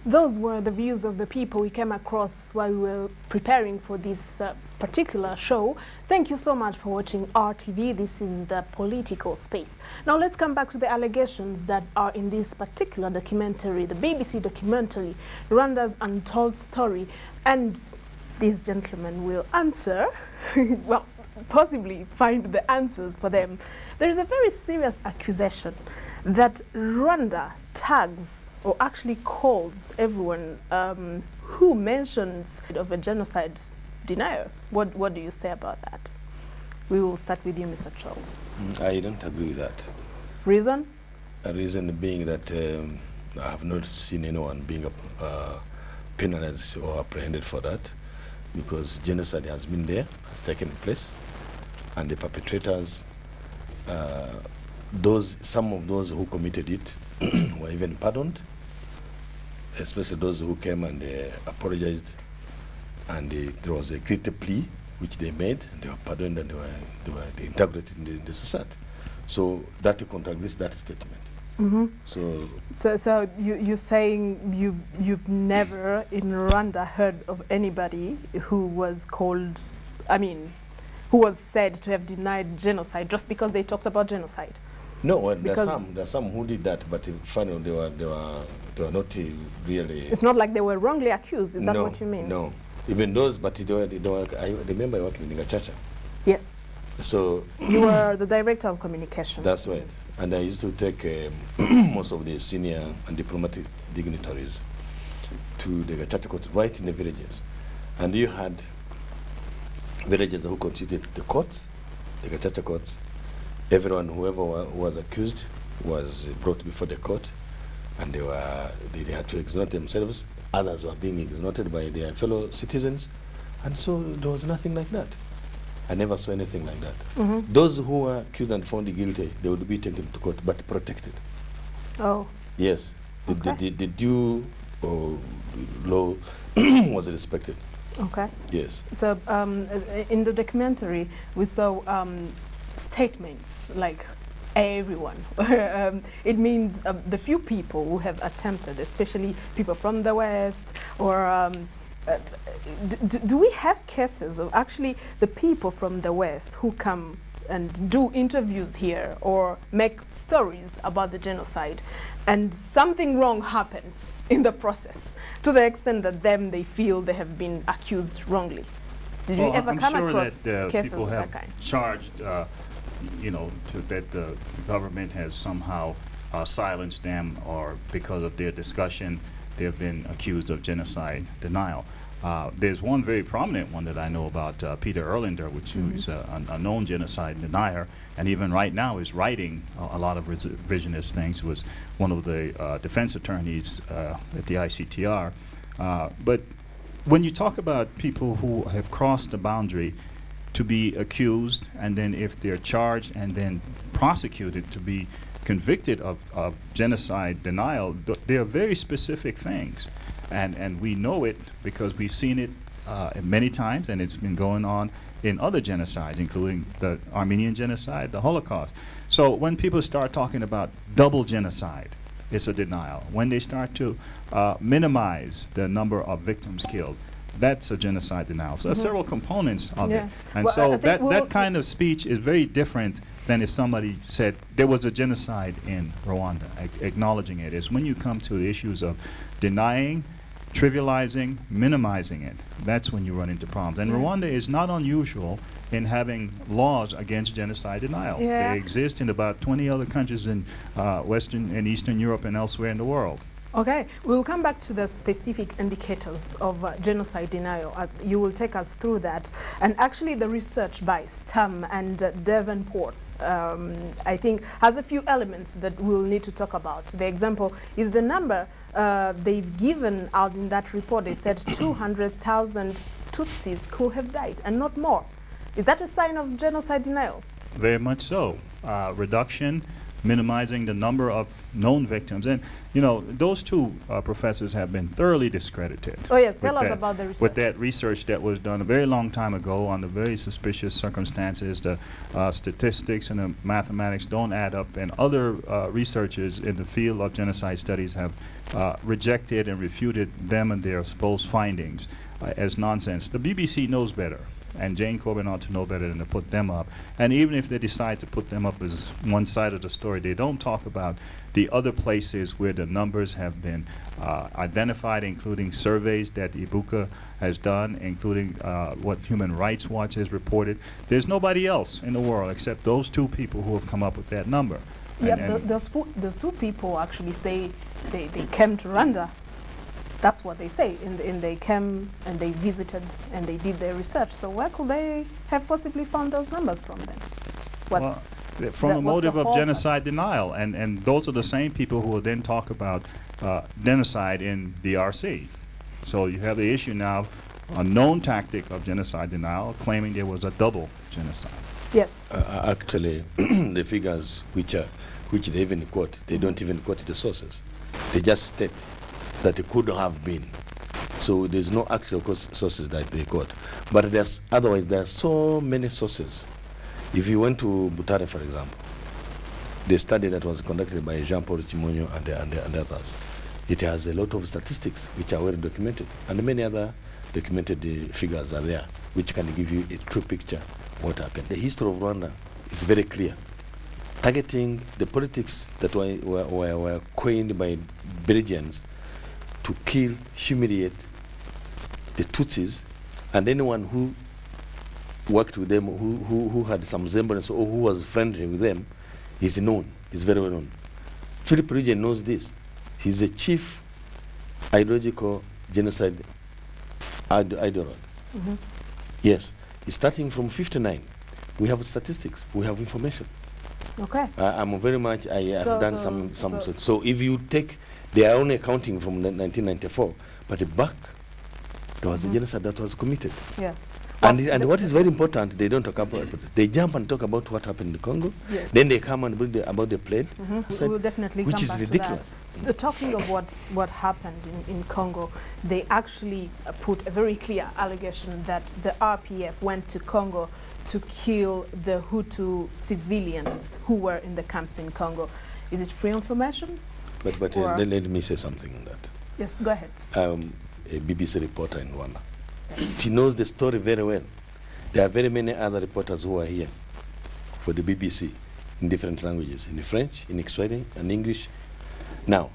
Those were the views of the people we came across while we were preparing for this particular show. Thank you so much for watching RTV. This is the political space. Now let's come back to the allegations that are in this particular documentary, the BBC documentary, Rwanda's Untold Story. And these gentlemen will answer, well, possibly find the answers for them. There is a very serious accusation that Rwanda tags or actually calls everyone who mentions of a genocide denier. What do you say about that? We will start with you, Mr. Charles. I don't agree with that. Reason? A reason being that I have not seen anyone being penalized or apprehended for that, because genocide has been there, has taken place, and the perpetrators, some of those who committed it were even pardoned, especially those who came and apologized, and there was a greater plea which they made, and they were pardoned, and they integrated in the society. So that contradicts that statement. Mm-hmm. So you're saying you've never in Rwanda heard of anybody who was called, who was said to have denied genocide just because they talked about genocide? No, well, there are some who did that, but finally they were not really. It's not like they were wrongly accused. Is that what you mean? No, even those, but they were, I remember working in Gachacha. Yes. So you were the director of communication. That's right, and I used to take most of the senior and diplomatic dignitaries to the Gachacha court, right in the villages, and you had villagers who constituted the courts, the Gachacha courts. Everyone, whoever was accused, was brought before the court, and they had to exonerate themselves. Others were being exonerated by their fellow citizens, and so there was nothing like that. I never saw anything like that. Mm-hmm. Those who were accused and found guilty, they would be taken to court, but protected. Oh. Yes. Okay. The due law was respected. Okay. Yes. So in the documentary, we saw statements like everyone. It means the few people who have attempted, especially people from the West, or do we have cases of actually the people from the West who come and do interviews here or make stories about the genocide, and something wrong happens in the process to the extent that they feel they have been accused wrongly? Did you ever come across cases of that kind? Charged, that the government has somehow silenced them, or because of their discussion, they have been accused of genocide denial. There's one very prominent one that I know about, Peter Erlander, which is a known genocide denier, and even right now is writing a lot of revisionist things. He was one of the defense attorneys at the ICTR. But when you talk about people who have crossed the boundary to be accused, and then if they're charged and then prosecuted to be convicted of genocide denial, they are very specific things. And we know it because we've seen it many times, and it's been going on in other genocides, including the Armenian genocide, the Holocaust. So when people start talking about double genocide, it's a denial. When they start to minimize the number of victims killed, that's a genocide denial. So there's several components of it. And so that kind of speech is very different than if somebody said there was a genocide in Rwanda, acknowledging it. It's when you come to the issues of denying, trivializing, minimizing it, that's when you run into problems. And Rwanda is not unusual in having laws against genocide denial. They exist in about 20 other countries in Western and Eastern Europe and elsewhere in the world. Okay, we will come back to the specific indicators of genocide denial. You will take us through that. And actually the research by Stam and Davenport, I think, has a few elements that we'll need to talk about. The example is the number they've given out in that report. They said 200,000 Tutsis could have died and not more. Is that a sign of genocide denial? Very much so. reduction, minimizing the number of known victims. And, you know, those two professors have been thoroughly discredited. Oh yes, tell with us that- about the research. With that research that was done a very long time ago under very suspicious circumstances. The statistics and the mathematics don't add up, and other researchers in the field of genocide studies have rejected and refuted them and their supposed findings as nonsense. The BBC knows better, and Jane Corbin ought to know better than to put them up. And even if they decide to put them up as one side of the story, they don't talk about the other places where the numbers have been identified, including surveys that Ibuka has done, including what Human Rights Watch has reported. There's nobody else in the world except those two people who have come up with that number. Yep, And those two people actually say they came to Rwanda. That's what they say. And they came and they visited and they did their research. So where could they have possibly found those numbers from then? well, from a motive of genocide denial. And those are the same people who will then talk about genocide in DRC. So you have the issue now, a known tactic of genocide denial, claiming there was a double genocide. Yes. Actually, the figures which they even quote, they don't even quote the sources. They just state that it could have been. So there's no actual sources that they quote. But otherwise, there are so many sources. If you went to Butare, for example, the study that was conducted by Jean-Paul Chimonyo and others, it has a lot of statistics which are well documented, and many other documented figures are there, which can give you a true picture of what happened. The history of Rwanda is very clear, targeting the politics that were coined by Belgians to kill, humiliate the Tutsis, and anyone who worked with them, who had some resemblance or who was friendly with them, is known, is very well known. Philip Regen knows this. He's a chief ideological genocide ideologue. Mm-hmm. Yes, it's starting from 59. We have statistics, we have information. Okay. I'm very much, I have done some. So if you take, they are only accounting from 1994, but back, there was a genocide that was committed. Yeah. And what is very important, they don't talk about it. They jump and talk about what happened in Congo. Yes. Then they come and bring about the plague. We will definitely which come is back ridiculous. to that. Talking of what happened in Congo, they actually put a very clear allegation that the RPF went to Congo to kill the Hutu civilians who were in the camps in Congo. Is it free information? But let me say something on that. Yes, go ahead. A BBC reporter in Rwanda. She knows the story very well. There are very many other reporters who are here for the BBC in different languages, in French, in Kiswahili, and English. Now,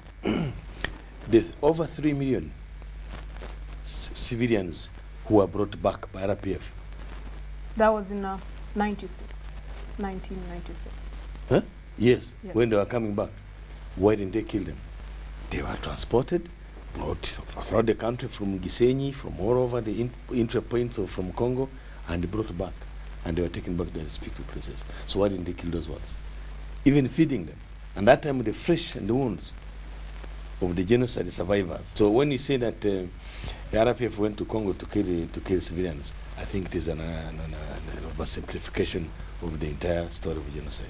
there's over 3 million civilians who were brought back by RPF. That was in 1996. Huh? Yes, Yes. when they were coming back. Why didn't they kill them? They were transported throughout the country from Gisenyi, from all over the entry points from Congo, and brought back. And they were taken back to their respective places. So why didn't they kill those ones? Even feeding them. And that time, the flesh and the wounds of the genocide survivors. So when you say that the RPF went to Congo to kill civilians, I think it is an oversimplification of the entire story of genocide.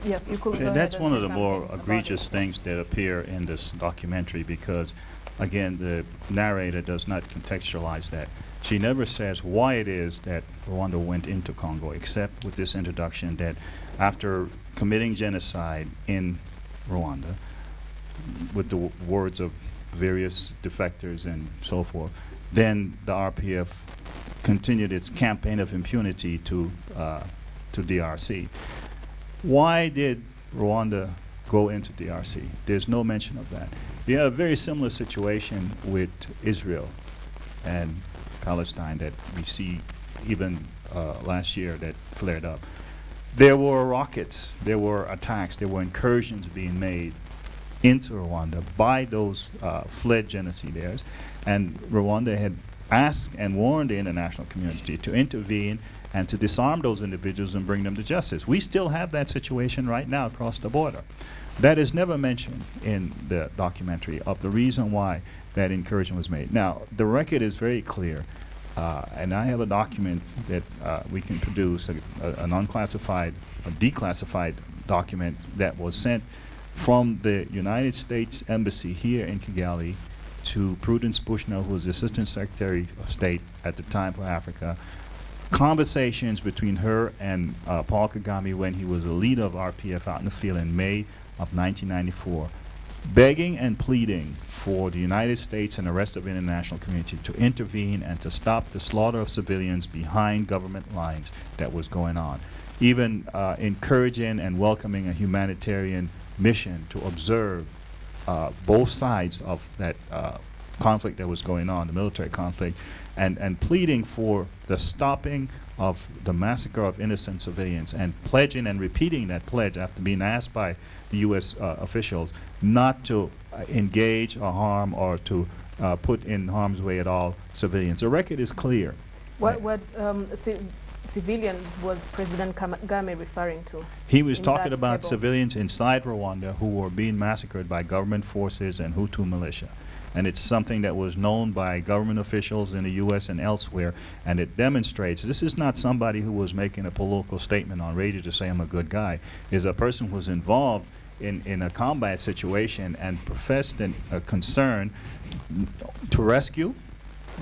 Yes, you could. And that's one of the more egregious things that appear in this documentary, because, again, the narrator does not contextualize that. She never says why it is that Rwanda went into Congo, except with this introduction that after committing genocide in Rwanda, with the words of various defectors and so forth, then the RPF continued its campaign of impunity to DRC. Why did Rwanda go into DRC? There's no mention of that. You have a very similar situation with Israel and Palestine that we see even last year that flared up. There were rockets, there were attacks, there were incursions being made into Rwanda by those fled genocidaires, and Rwanda had asked and warned the international community to intervene and to disarm those individuals and bring them to justice. We still have that situation right now across the border. That is never mentioned in the documentary of the reason why that incursion was made. Now, the record is very clear And I have a document that we can produce, an unclassified, a declassified document that was sent from the United States Embassy here in Kigali to Prudence Bushnell, who was the Assistant Secretary of State at the time for Africa, conversations between her and Paul Kagame when he was a leader of RPF out in the field in May of 1994, begging and pleading for the United States and the rest of the international community to intervene and to stop the slaughter of civilians behind government lines that was going on. Even encouraging and welcoming a humanitarian mission to observe both sides of that conflict that was going on, the military conflict, and pleading for the stopping of the massacre of innocent civilians, and pledging and repeating that pledge after being asked by the U.S. Officials not to engage or harm or to put in harm's way at all civilians. The record is clear. What civilians was President Kagame referring to? He was talking about civilians inside Rwanda who were being massacred by government forces and Hutu militia. And it's something that was known by government officials in the U.S. and elsewhere, and it demonstrates this is not somebody who was making a political statement on radio to say I'm a good guy. Is a person who was involved in a combat situation and professed a concern to rescue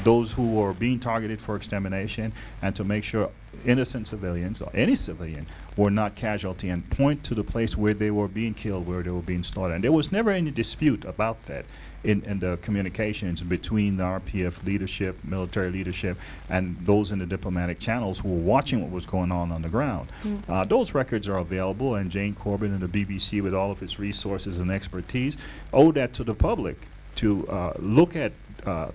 those who were being targeted for extermination and to make sure innocent civilians or any civilian were not casualty, and point to the place where they were being killed, where they were being slaughtered. And there was never any dispute about that in the communications between the RPF leadership, military leadership, and those in the diplomatic channels who were watching what was going on the ground. Those records are available, and Jane Corbin and the BBC, with all of its resources and expertise, owe that to the public to look at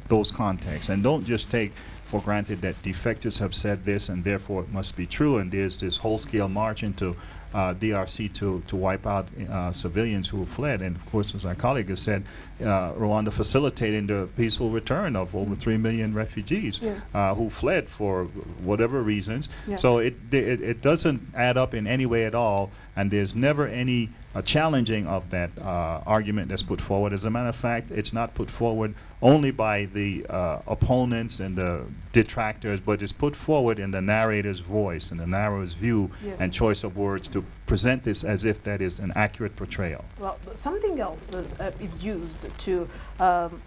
those contexts, and don't just take for granted that defectors have said this and therefore it must be true, and there's this whole-scale march into DRC to wipe out civilians who have fled. And of course, as our colleague has said, Rwanda facilitating the peaceful return of over 3 million refugees who fled for whatever reasons. So it doesn't add up in any way at all, and there's never any challenging of that argument that's put forward. As a matter of fact, it's not put forward only by the opponents and the detractors, but it's put forward in the narrator's voice and the narrator's view and choice of words to present this as if that is an accurate portrayal. Well, something else that is used to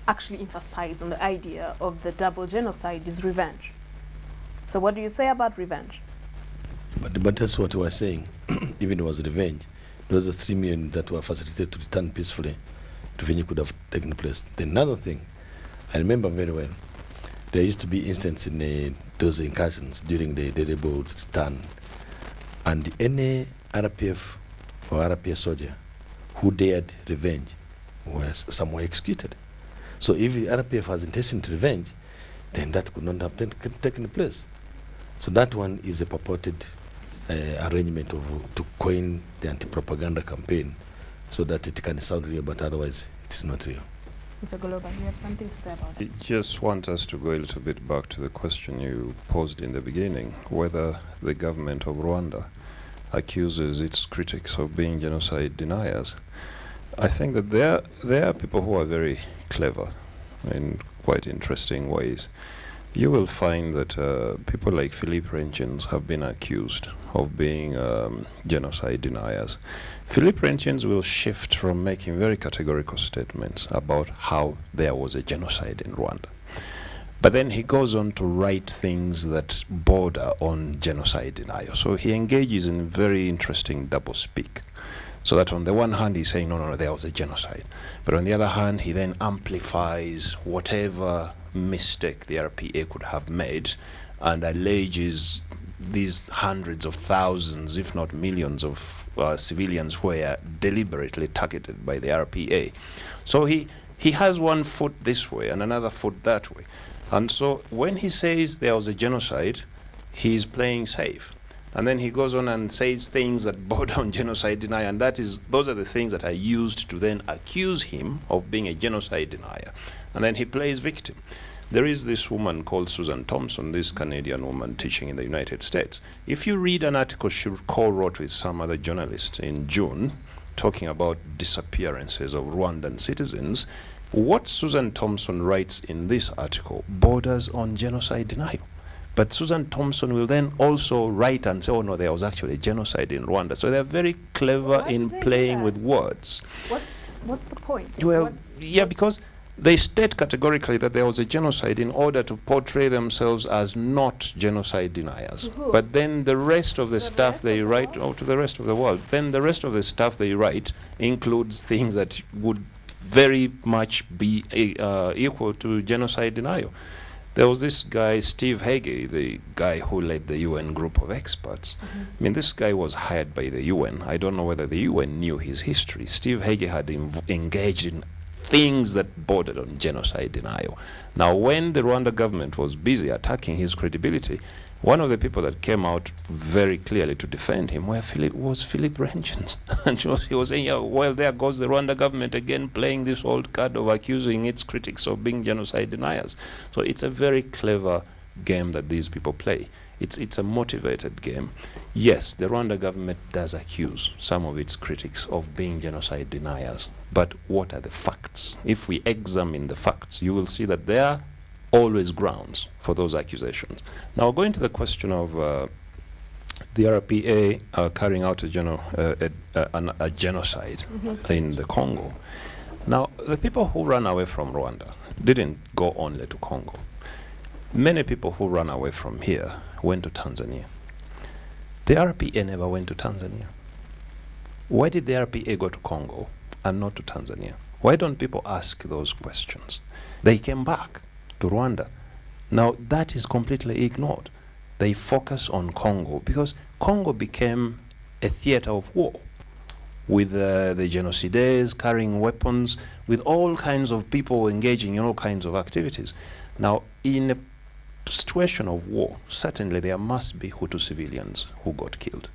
actually emphasize on the idea of the double genocide is revenge. So what do you say about revenge? But that's what we were saying. Even it was revenge. Those are 3 million that were facilitated to return peacefully. Revenge could have taken place. Then another thing, I remember very well, there used to be instances in those incursions during the rebels' return, and any RPF or RPF soldier who dared revenge was somewhere executed. So if the RPF has intention to revenge, then that could not have taken place. So that one is a purported arrangement to coin the anti-propaganda campaign so that it can sound real, but otherwise it is not real. Mr. Goloba, you have something to say about it? I just want us to go a little bit back to the question you posed in the beginning, whether the government of Rwanda accuses its critics of being genocide deniers. I think that there are people who are very clever in quite interesting ways. You will find that people like Philippe Reintjens have been accused of being genocide deniers. Philippe Reintjens will shift from making very categorical statements about how there was a genocide in Rwanda. But then he goes on to write things that border on genocide denial. So he engages in very interesting doublespeak. So that on the one hand he's saying, no, there was a genocide. But on the other hand, he then amplifies whatever mistake the RPA could have made and alleges these hundreds of thousands, if not millions of civilians were deliberately targeted by the RPA. So he has one foot this way and another foot that way. And so when he says there was a genocide, he's playing safe. And then he goes on and says things that border on genocide denial, and those are the things that are used to then accuse him of being a genocide denier. And then he plays victim. There is this woman called Susan Thompson, this Canadian woman teaching in the United States. If you read an article she co-wrote with some other journalist in June, talking about disappearances of Rwandan citizens, What Susan Thompson writes in this article borders on genocide denial. But Susan Thompson will then also write and say, oh no, there was actually genocide in Rwanda. So they're very clever Why in do they do playing that? with words. What's the point? Well, What- yeah, because they state categorically that there was a genocide in order to portray themselves as not genocide deniers. who? But then the rest of the stuff rest they of the write, world? to the rest of the world, then the rest of the stuff they write includes things that would very much be equal to genocide denial. There was this guy, Steve Hage, the guy who led the UN group of experts. I mean, this guy was hired by the UN. I don't know whether the UN knew his history. Steve Hage had engaged in things that bordered on genocide denial. Now, when the Rwanda government was busy attacking his credibility, one of the people that came out very clearly to defend him was Philip Renchens. And he was saying, yeah, well, there goes the Rwanda government again playing this old card of accusing its critics of being genocide deniers. So it's a very clever game that these people play. It's a motivated game. Yes, the Rwanda government does accuse some of its critics of being genocide deniers. But what are the facts? If we examine the facts, you will see that there are always grounds for those accusations. Now, going to the question of the RPA carrying out a genocide in the Congo. Now, the people who ran away from Rwanda didn't go only to Congo. Many people who ran away from here went to Tanzania. The RPA never went to Tanzania. Why did the RPA go to Congo and not to Tanzania? Why don't people ask those questions? They came back to Rwanda. Now, that is completely ignored. They focus on Congo because Congo became a theater of war with the genocides carrying weapons, with all kinds of people engaging in all kinds of activities. Now, in a situation of war, certainly there must be Hutu civilians who got killed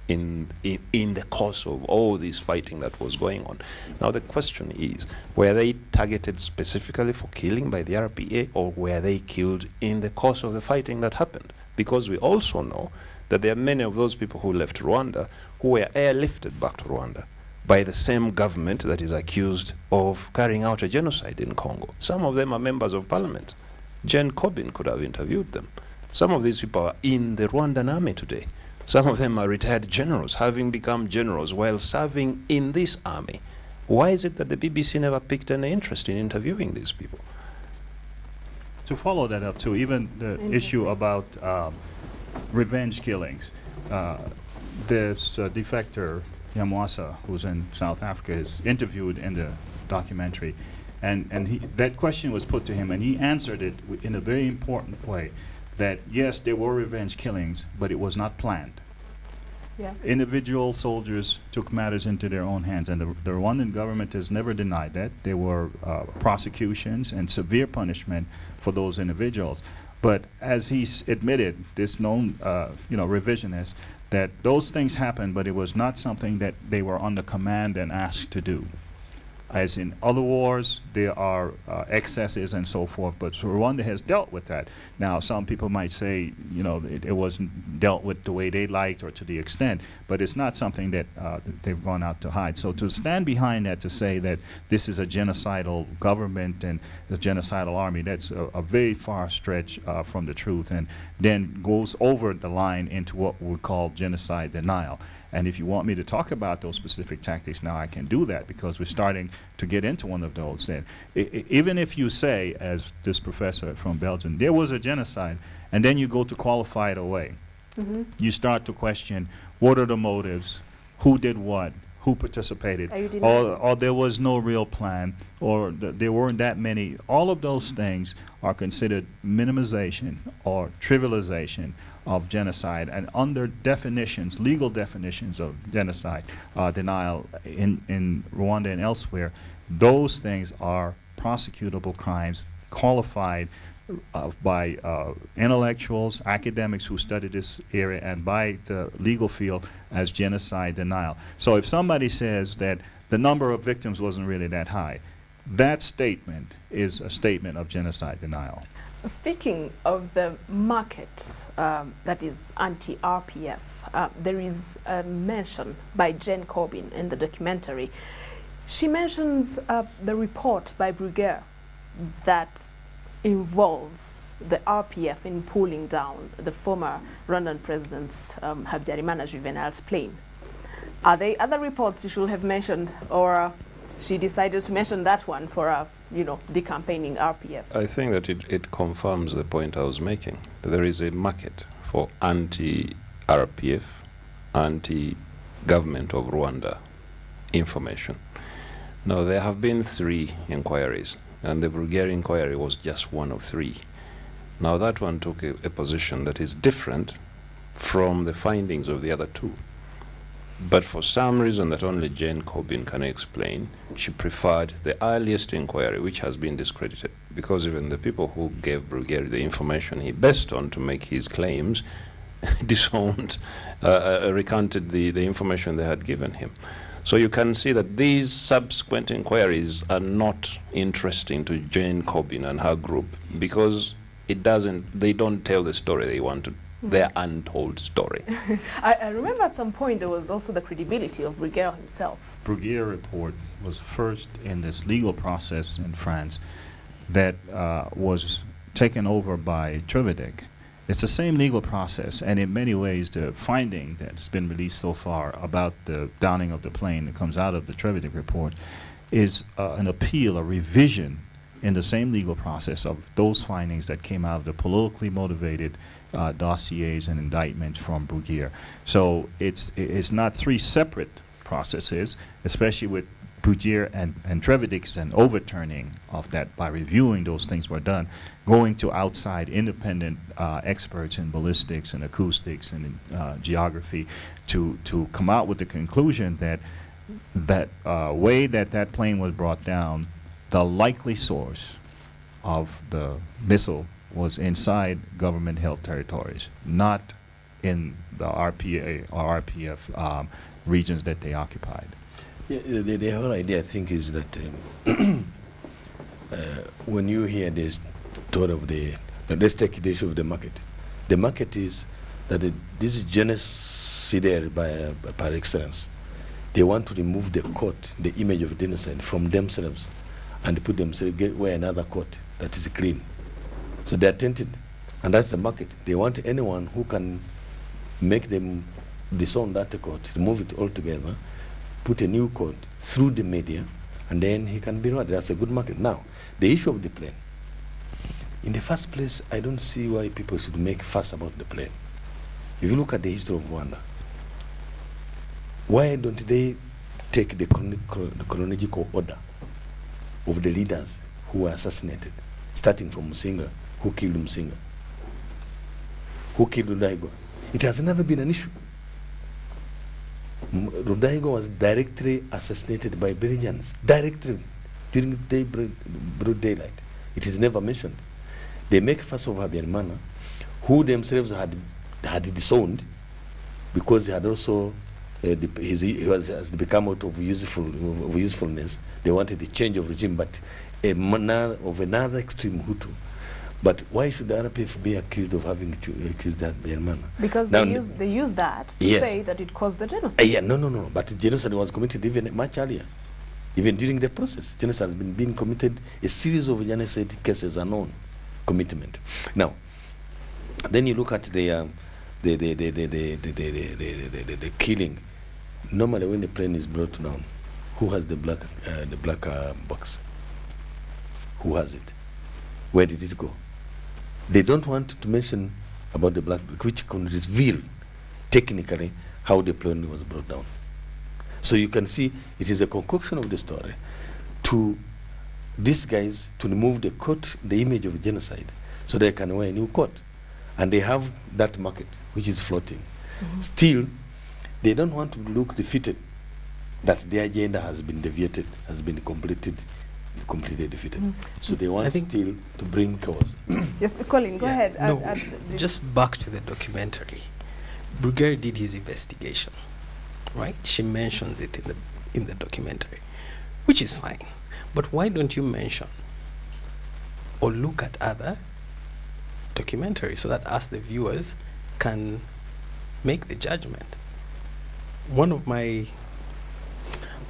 in the course of all this fighting that was going on. Now the question is, were they targeted specifically for killing by the RPA, or were they killed in the course of the fighting that happened? Because we also know that there are many of those people who left Rwanda who were airlifted back to Rwanda by the same government that is accused of carrying out a genocide in Congo. Some of them are members of parliament. Jen Corbyn could have interviewed them. Some of these people are in the Rwandan army today. Some of them are retired generals, having become generals while serving in this army. Why is it that the BBC never picked any interest in interviewing these people? To follow that up too, even the issue about revenge killings. This defector, Yamwasa, who's in South Africa, is interviewed in the documentary. And that question was put to him, and he answered it in a very important way, that yes, there were revenge killings, but it was not planned. Yeah. Individual soldiers took matters into their own hands, and the Rwandan government has never denied that. There were prosecutions and severe punishment for those individuals. But as he's admitted, this known revisionist, that those things happened, but it was not something that they were under command and asked to do. As in other wars, there are excesses and so forth, but Rwanda has dealt with that. Now, some people might say, it wasn't dealt with the way they liked or to the extent, but it's not something that they've gone out to hide. So to stand behind that, to say that this is a genocidal government and a genocidal army, that's a very far stretch from the truth, and then goes over the line into what we call genocide denial. And if you want me to talk about those specific tactics now, I can do that, because we're starting to get into one of those. And even if you say, as this professor from Belgium, there was a genocide, and then you go to qualify it away, you start to question, what are the motives, who did what, who participated, or there was no real plan, or there weren't that many. All of those things are considered minimization or trivialization of genocide, and under definitions, legal definitions of genocide denial in Rwanda and elsewhere, those things are prosecutable crimes qualified by intellectuals, academics who study this area, and by the legal field as genocide denial. So if somebody says that the number of victims wasn't really that high, that statement is a statement of genocide denial. Speaking of the market that is anti-RPF, there is a mention by Jen Corbyn in the documentary. She mentions the report by Bruguiere that involves the RPF in pulling down the former Rwandan president's Habyarimana Juvenal's plane. Are there other reports she should have mentioned, or she decided to mention that one for decampaigning RPF? I think that it confirms the point I was making. There is a market for anti-RPF, anti-government of Rwanda information. Now, there have been 3 inquiries, and the Bruguiere inquiry was just one of 3. Now, that one took a position that is different from the findings of the other 2. But for some reason that only Jane Corbin can explain, she preferred the earliest inquiry, which has been discredited, because even the people who gave Bruguiere the information he based on to make his claims disowned, recanted the information they had given him. So you can see that these subsequent inquiries are not interesting to Jane Corbin and her group, because they don't tell the story they want to, their untold story. I remember at some point there was also the credibility of Bruguiere himself. Bruguiere report was first in this legal process in France that was taken over by Trevedek. It's the same legal process, and in many ways the finding that's been released so far about the downing of the plane that comes out of the Trevedek report is an appeal, a revision in the same legal process of those findings that came out of the politically motivated dossiers and indictments from Bruguiere. So it's not 3 separate processes, especially with Bruguiere and Trevedek's and overturning of that by reviewing those things were done, going to outside independent experts in ballistics and acoustics and in, geography to come out with the conclusion that way that plane was brought down, the likely source of the missile was inside government-held territories, not in the RPA or RPF regions that they occupied. Yeah, the whole idea, I think, is that when you hear this thought of let's take the issue of the market. The market is that this is genocidaire par excellence. They want to remove the court, the image of genocide, from themselves and put themselves, wear another court that is clean. So they are tainted, and that's the market. They want anyone who can make them disown that court, remove it altogether, put a new code through the media, and then he can be rewarded. That's a good market. Now, the issue of the plane. In the first place, I don't see why people should make fuss about the plane. If you look at the history of Rwanda, why don't they take the chronological order of the leaders who were assassinated, starting from Musinga, who killed Musinga, who killed Rudaigo? It has never been an issue. Rudaigo was directly assassinated by Belgians, directly, during broad daylight. It is never mentioned. They make fuss of Habyarimana, who themselves had disowned, because he had also has become out of usefulness. They wanted a change of regime, but of another extreme Hutu. But why should the RPF be accused of having accused that Habyarimana? Because they use that to say that it caused the genocide. Yeah, no. But genocide was committed even much earlier, even during the process. Genocide has been being committed. A series of genocide cases are known. Commitment. Now, then you look at the killing. Normally, when the plane is brought down, who has the black box? Who has it? Where did it go? They don't want to mention about the black box, which can reveal technically how the plane was brought down. So you can see it is a concoction of the story to these guys to remove the coat, the image of genocide, so they can wear a new coat. And they have that market, which is floating. Mm-hmm. Still, they don't want to look defeated, that their agenda has been deviated, has been completely defeated. Mm-hmm. So they want still to bring chaos. Yes, Colin, go ahead. No, just back to the documentary. Bruguiere did his investigation, right? She mentions it in the documentary, which is fine. But why don't you mention or look at other documentaries so that us, the viewers, can make the judgment? One of my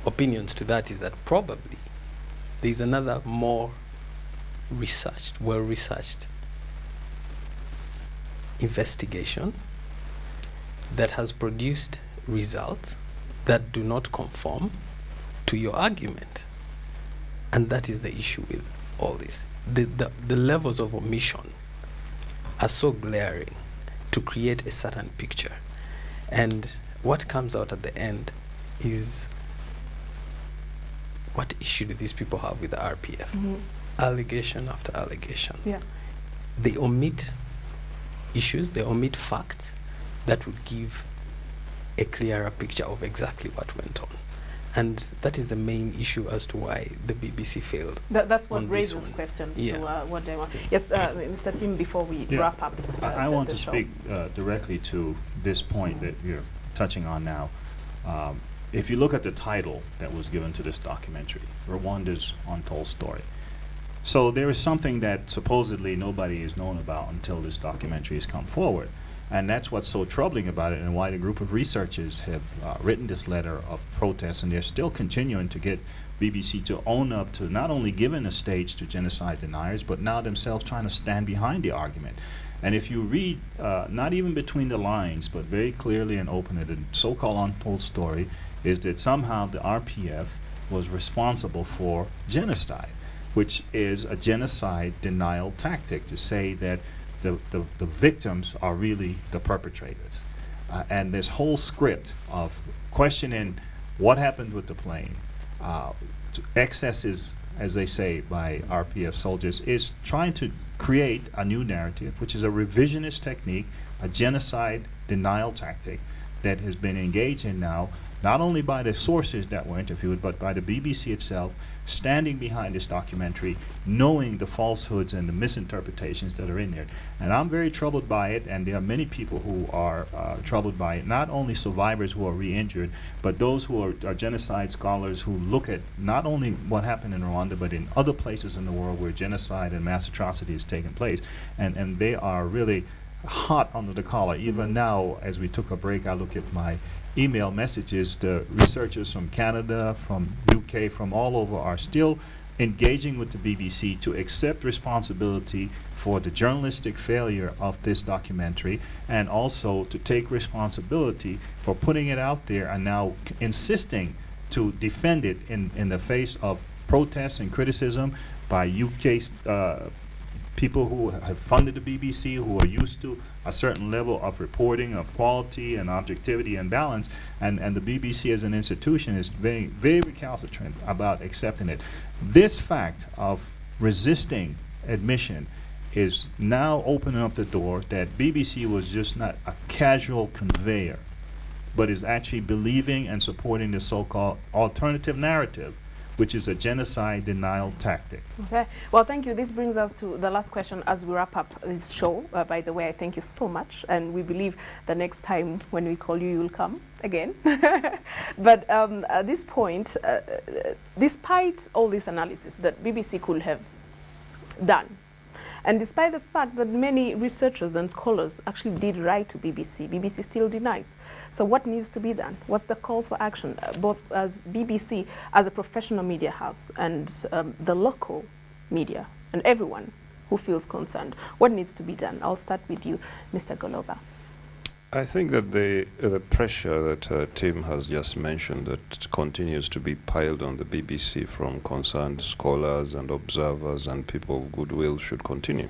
opinions to that is that probably there's another more researched, well-researched investigation that has produced results that do not conform to your argument. And that is the issue with all this. The levels of omission are so glaring to create a certain picture. And what comes out at the end is, what issue do these people have with the RPF? Allegation after allegation. Yeah. They omit issues, they omit facts that would give a clearer picture of exactly what went on. And that is the main issue as to why the BBC failed. That's what on this raises one. questions Yeah. to what they want. Yes, Mr. Tim, before we Yeah. wrap up I want the to show. speak directly to this point that you're touching on now. If you look at the title that was given to this documentary, Rwanda's Untold Story. So there is something that supposedly nobody has known about until this documentary has come forward. And that's what's so troubling about it, and why the group of researchers have written this letter of protest, and they're still continuing to get BBC to own up to not only giving a stage to genocide deniers, but now themselves trying to stand behind the argument. And if you read, not even between the lines, but very clearly and openly, the so-called untold story is that somehow the RPF was responsible for genocide, which is a genocide denial tactic, to say that the victims are really the perpetrators. And this whole script of questioning what happened with the plane, excesses, as they say, by RPF soldiers, is trying to create a new narrative, which is a revisionist technique, a genocide denial tactic that has been engaged in now, not only by the sources that were interviewed, but by the BBC itself, standing behind this documentary, knowing the falsehoods and the misinterpretations that are in there. And I'm very troubled by it, and there are many people who are troubled by it, not only survivors who are re-injured, but those who are genocide scholars who look at not only what happened in Rwanda, but in other places in the world where genocide and mass atrocity has taken place. And they are really hot under the collar. Even now, as we took a break, I look at my email messages. The researchers from Canada, from UK, from all over are still engaging with the BBC to accept responsibility for the journalistic failure of this documentary, and also to take responsibility for putting it out there and now insisting to defend it in the face of protests and criticism by UK people who have funded the BBC, who are used to a certain level of reporting, of quality and objectivity and balance, and the BBC as an institution is very, very recalcitrant about accepting it. This fact of resisting admission is now opening up the door that BBC was just not a casual conveyor, but is actually believing and supporting the so-called alternative narrative, which is a genocide denial tactic. Okay. Well, thank you. This brings us to the last question as we wrap up this show. By the way, I thank you so much, and we believe the next time when we call you, you'll come again. But at this point, despite all this analysis that BBC could have done, and despite the fact that many researchers and scholars actually did write to BBC, BBC still denies. So what needs to be done? What's the call for action, both as BBC, as a professional media house, and the local media, and everyone who feels concerned? What needs to be done? I'll start with you, Mr. Goloba. I think that the pressure that Tim has just mentioned, that continues to be piled on the BBC from concerned scholars and observers and people of goodwill, should continue.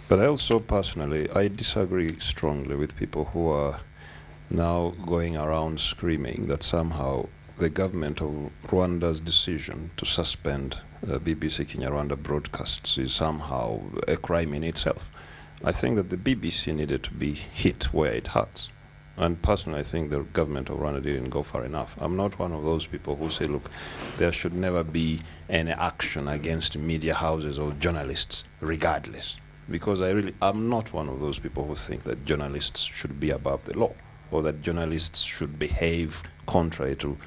But I also personally, I disagree strongly with people who are now going around screaming that somehow the government of Rwanda's decision to suspend BBC Kinyarwanda broadcasts is somehow a crime in itself. I think that the BBC needed to be hit where it hurts. And personally, I think the government of Rwanda didn't go far enough. I'm not one of those people who say, look, there should never be any action against media houses or journalists, regardless. Because I'm not one of those people who think that journalists should be above the law, or that journalists should behave contrary to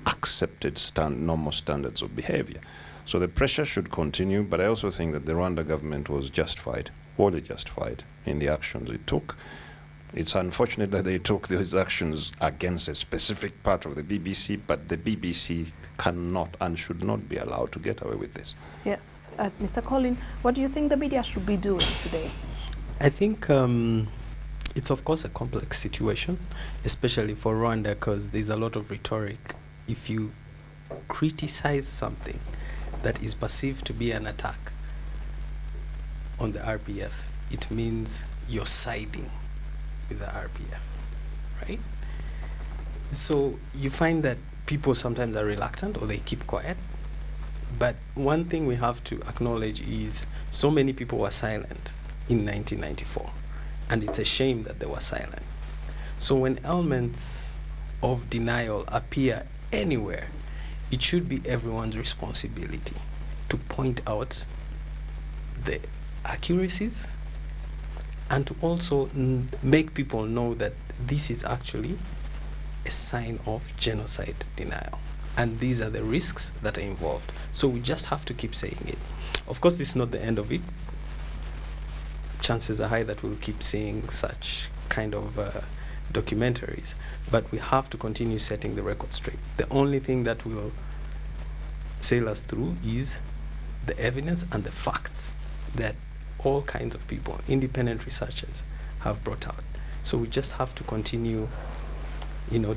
accepted normal standards of behavior. So the pressure should continue, but I also think that the Rwanda government was justified, wholly justified, in the actions it took. It's unfortunate that they took those actions against a specific part of the BBC, but the BBC cannot and should not be allowed to get away with this. Yes. Mr. Colin, what do you think the media should be doing today? I think it's of course a complex situation, especially for Rwanda, because there's a lot of rhetoric. If you criticize something that is perceived to be an attack on the RPF, it means you're siding with the RPF, right? So you find that people sometimes are reluctant or they keep quiet. But one thing we have to acknowledge is so many people were silent in 1994, and it's a shame that they were silent. So when elements of denial appear anywhere, it should be everyone's responsibility to point out the accuracies and to also make people know that this is actually a sign of genocide denial. And these are the risks that are involved. So we just have to keep saying it. Of course, this is not the end of it. Chances are high that we'll keep seeing such kind of documentaries, but we have to continue setting the record straight. The only thing that will sail us through is the evidence and the facts that all kinds of people, independent researchers, have brought out. So we just have to continue,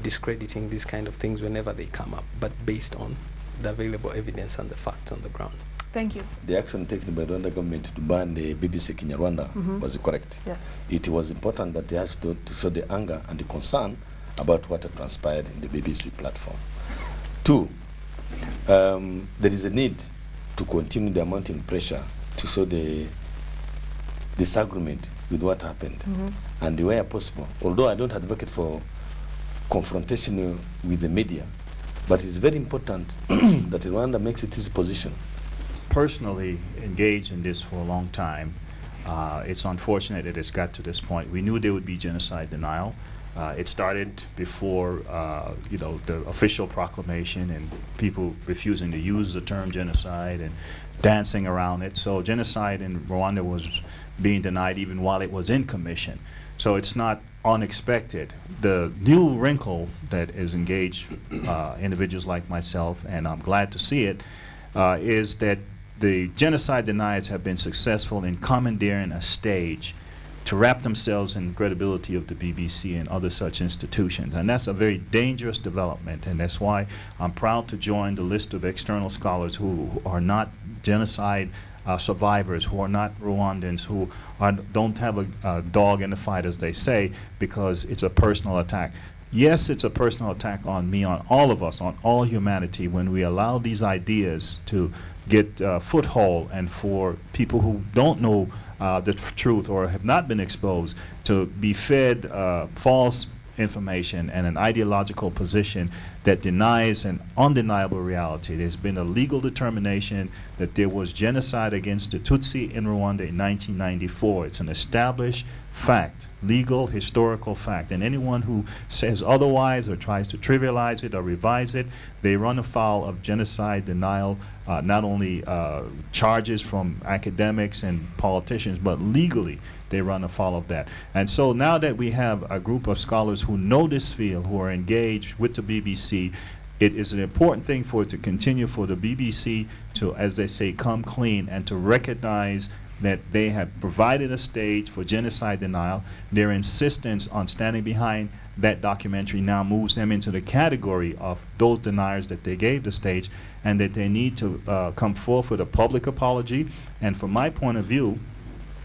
discrediting these kind of things whenever they come up, but based on the available evidence and the facts on the ground. Thank you. The action taken by the Rwanda government to ban the BBC Kinyarwanda was correct. Yes. It was important that they had to show the anger and the concern about what had transpired in the BBC platform. 2, there is a need to continue the mounting pressure to show the disagreement with what happened, and where possible. Although I don't advocate for confrontation with the media, but it's very important that Rwanda makes it its position. Personally engaged in this for a long time. It's unfortunate that it's got to this point. We knew there would be genocide denial. It started before, the official proclamation and people refusing to use the term genocide and dancing around it. So genocide in Rwanda was being denied even while it was in commission. So it's not unexpected. The new wrinkle that is engaged individuals like myself, and I'm glad to see it, is that the genocide deniers have been successful in commandeering a stage to wrap themselves in credibility of the BBC and other such institutions. And that's a very dangerous development, and that's why I'm proud to join the list of external scholars who are not genocide survivors, who are not Rwandans, who don't have a dog in the fight, as they say, because it's a personal attack. Yes, it's a personal attack on me, on all of us, on all humanity, when we allow these ideas to get foothold, and for people who don't know the truth or have not been exposed to be fed false information and an ideological position that denies an undeniable reality. There's been a legal determination that there was genocide against the Tutsi in Rwanda in 1994. It's an established fact, legal, historical fact. And anyone who says otherwise or tries to trivialize it or revise it, they run afoul of genocide denial, not only charges from academics and politicians, but legally they run afoul of that. And so now that we have a group of scholars who know this field, who are engaged with the BBC, it is an important thing for it to continue for the BBC to, as they say, come clean and to recognize that they have provided a stage for genocide denial. Their insistence on standing behind that documentary now moves them into the category of those deniers that they gave the stage, and that they need to come forth with a public apology. And from my point of view,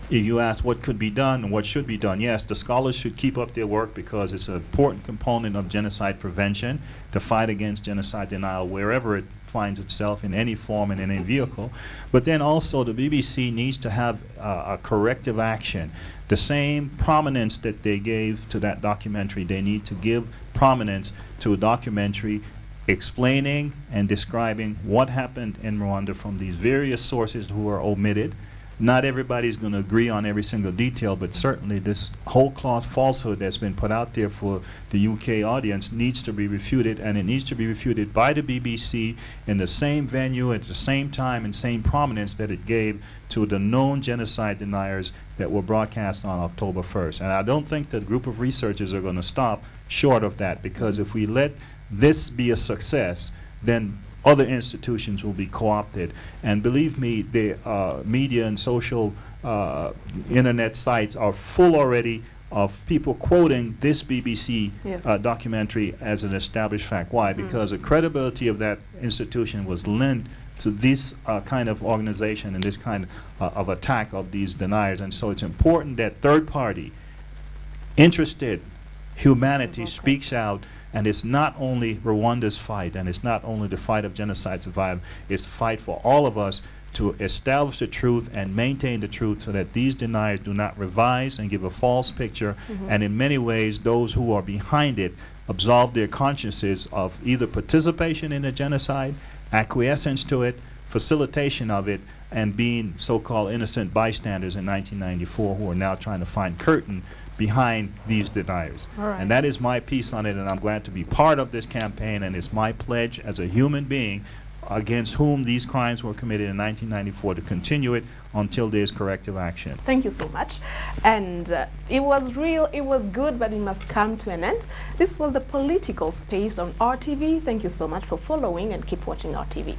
if you ask what could be done and what should be done, yes, the scholars should keep up their work because it's an important component of genocide prevention to fight against genocide denial wherever it finds itself, in any form and in any vehicle. But then also the BBC needs to have a corrective action. The same prominence that they gave to that documentary, they need to give prominence to a documentary explaining and describing what happened in Rwanda from these various sources who are omitted, Not everybody's going to agree on every single detail, but certainly this whole cloth falsehood that's been put out there for the UK audience needs to be refuted, and it needs to be refuted by the BBC in the same venue, at the same time, and same prominence that it gave to the known genocide deniers that were broadcast on October 1st. And I don't think the group of researchers are going to stop short of that, because if we let this be a success, then other institutions will be co-opted. And believe me, the media and social internet sites are full already of people quoting this BBC Yes. documentary as an established fact. Why? Because the credibility of that institution was lent to this kind of organization and this kind of attack of these deniers. And so it's important that third party, interested humanity speaks out. And it's not only Rwanda's fight, and it's not only the fight of genocide survivors, it's the fight for all of us to establish the truth and maintain the truth so that these deniers do not revise and give a false picture. And in many ways, those who are behind it absolve their consciences of either participation in the genocide, acquiescence to it, facilitation of it, and being so-called innocent bystanders in 1994 who are now trying to find curtain behind these deniers. All right. And that is my piece on it, and I'm glad to be part of this campaign, and it's my pledge as a human being against whom these crimes were committed in 1994 to continue it until there's corrective action. Thank you so much. And it was real, it was good, but it must come to an end. This was the Political Space on RTV. Thank you so much for following, and keep watching RTV.